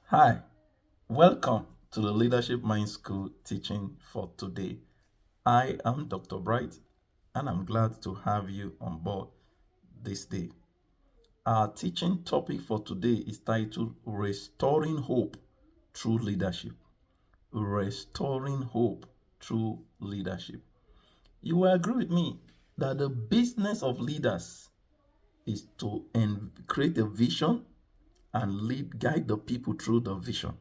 Hi, welcome to the Leadership Mind School teaching for today. I am Dr. Bright and I'm glad to have you on board this day. Our teaching topic for today is titled Restoring Hope Through Leadership. Restoring Hope Through Leadership. You will agree with me that the business of leaders is to create a vision and guide the people through the vision.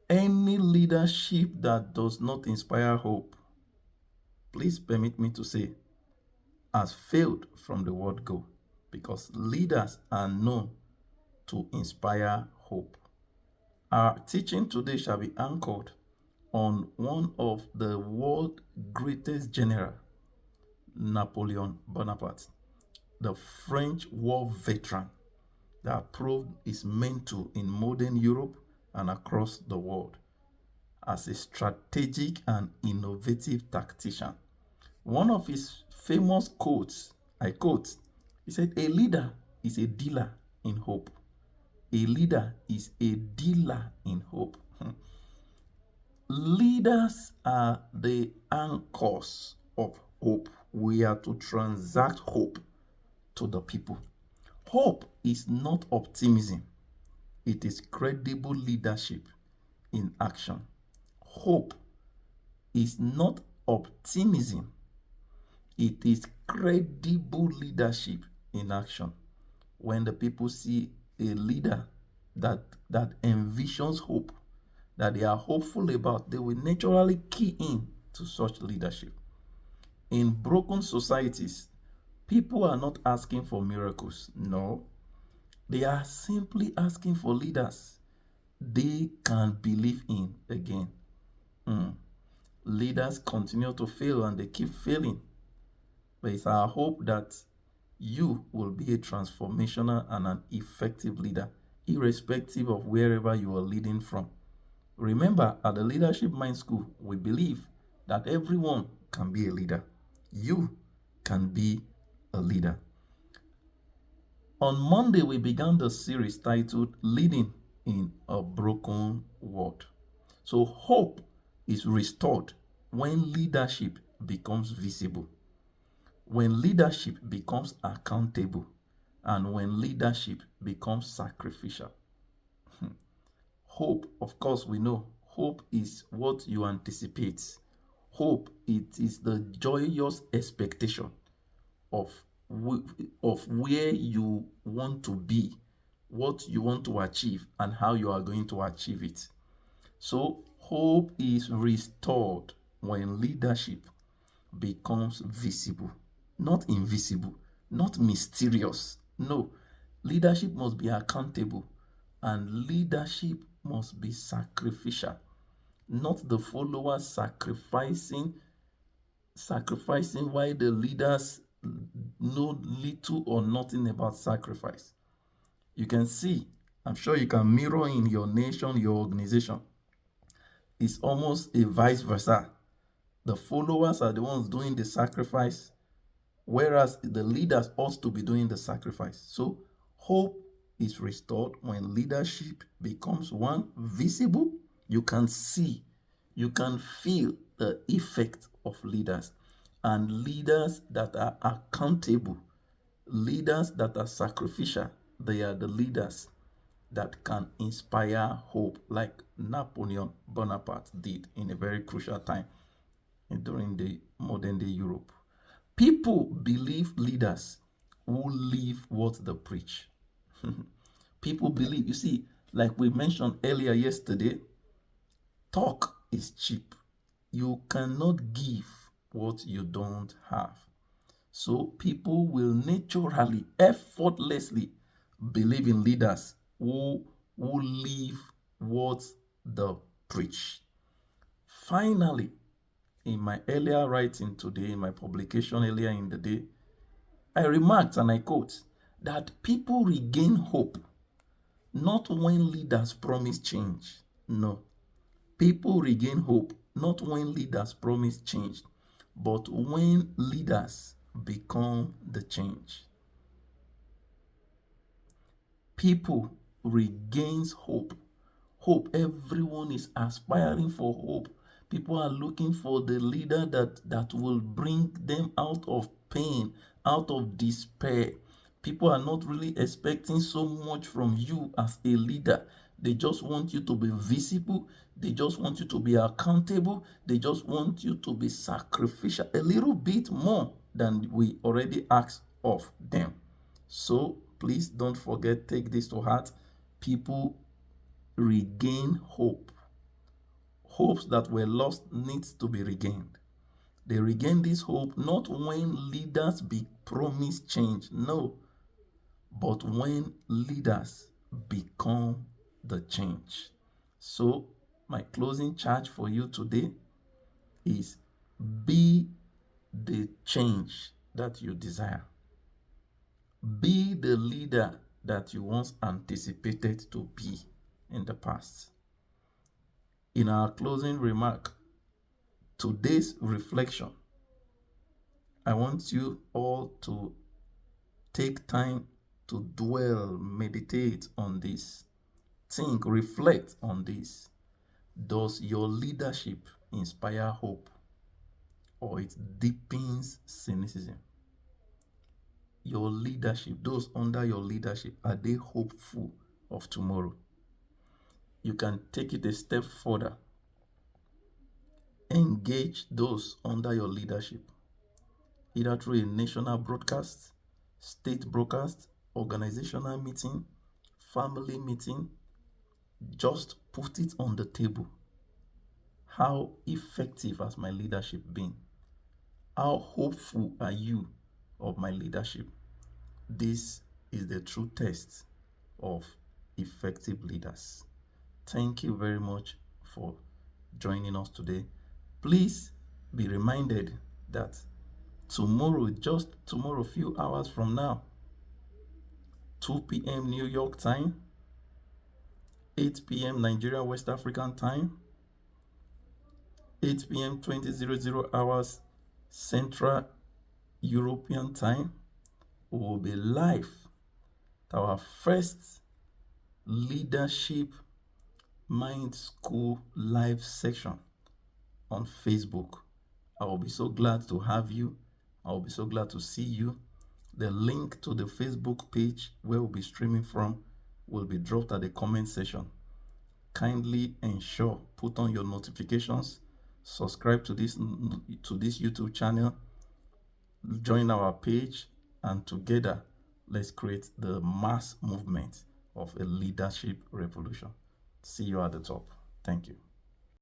Any leadership that does not inspire hope, please permit me to say, has failed from the word go, because leaders are known to inspire hope. Our teaching today shall be anchored on one of the world's greatest general, Napoleon Bonaparte, the French war veteran that proved his mantle in modern Europe and across the world as a strategic and innovative tactician. One of his famous quotes, I quote, he said, "A leader is a dealer in hope. A leader is a dealer in hope." Leaders are the anchors of hope. We are to transact hope to the people. Hope is not optimism, it is credible leadership in action. Hope is not optimism, it is credible leadership in action. When the people see a leader that envisions hope, that they are hopeful about, they will naturally key in to such leadership. In broken societies, people are not asking for miracles. No, they are simply asking for leaders they can believe in again. Leaders continue to fail and they keep failing. But it's our hope that you will be a transformational and an effective leader, irrespective of wherever you are leading from. Remember, at the Leadership Mind School, we believe that everyone can be a leader. You can be a leader. On Monday, we began the series titled Leading in a Broken World. So, hope is restored when leadership becomes visible, when leadership becomes accountable, and when leadership becomes sacrificial. Hope, of course, we know hope is what you anticipate. Hope, it is the joyous expectation of, of where you want to be, what you want to achieve, and how you are going to achieve it. So, hope is restored when leadership becomes visible, not invisible, not mysterious. No, leadership must be accountable and leadership must be sacrificial, not the followers sacrificing while the leaders know little or nothing about sacrifice. You can see, I'm sure you can mirror in your nation, your organization. It's almost a vice versa. The followers are the ones doing the sacrifice, whereas the leaders ought to be doing the sacrifice. So hope is restored when leadership becomes one visible. You can see, you can feel the effect of leaders, and leaders that are accountable, leaders that are sacrificial. They are the leaders that can inspire hope, like Napoleon Bonaparte did in a very crucial time during the modern day Europe. People believe leaders who live what they preach. People believe, you see, like we mentioned earlier yesterday, talk is cheap. You cannot give what you don't have. So people will naturally, effortlessly believe in leaders who live what they preach. Finally, in my earlier writing today, in my publication earlier in the day, I remarked, and I quote, that people regain hope not when leaders promise change. No. People regain hope not when leaders promise change, but when leaders become the change. People regains hope. Hope. Everyone is aspiring for hope. People are looking for the leader that will bring them out of pain, out of despair. People are not really expecting so much from you as a leader. They just want you to be visible. They just want you to be accountable. They just want you to be sacrificial a little bit more than we already asked of them. So please don't forget, take this to heart. People regain hope. Hopes that were lost needs to be regained. They regain this hope not when leaders be promised change, no, but when leaders become the change. So my closing charge for you today is be the change that you desire. Be the leader that you once anticipated to be in the past. In our closing remark, today's reflection, I want you all to take time to dwell, meditate on this. Think, reflect on this. Does your leadership inspire hope, or it deepens cynicism? Your leadership, those under your leadership, are they hopeful of tomorrow? You can take it a step further. Engage those under your leadership, either through a national broadcast, state broadcast, organizational meeting, family meeting. Just put it on the table. How effective has my leadership been? How hopeful are you of my leadership? This is the true test of effective leaders. Thank you very much for joining us today. Please be reminded that tomorrow, just tomorrow, a few hours from now, 2 p.m. New York time, 8 p.m. Nigeria West African time, 8 p.m. 20:00 hours Central European time, we will be live at our first Leadership Mind School live section on Facebook. I will be so glad to have you. I will be so glad to see you. The link to the Facebook page where we'll be streaming from will be dropped at the comment section. Kindly ensure, put on your notifications, subscribe to this YouTube channel, join our page, and together let's create the mass movement of a leadership revolution. See you at the top. Thank you.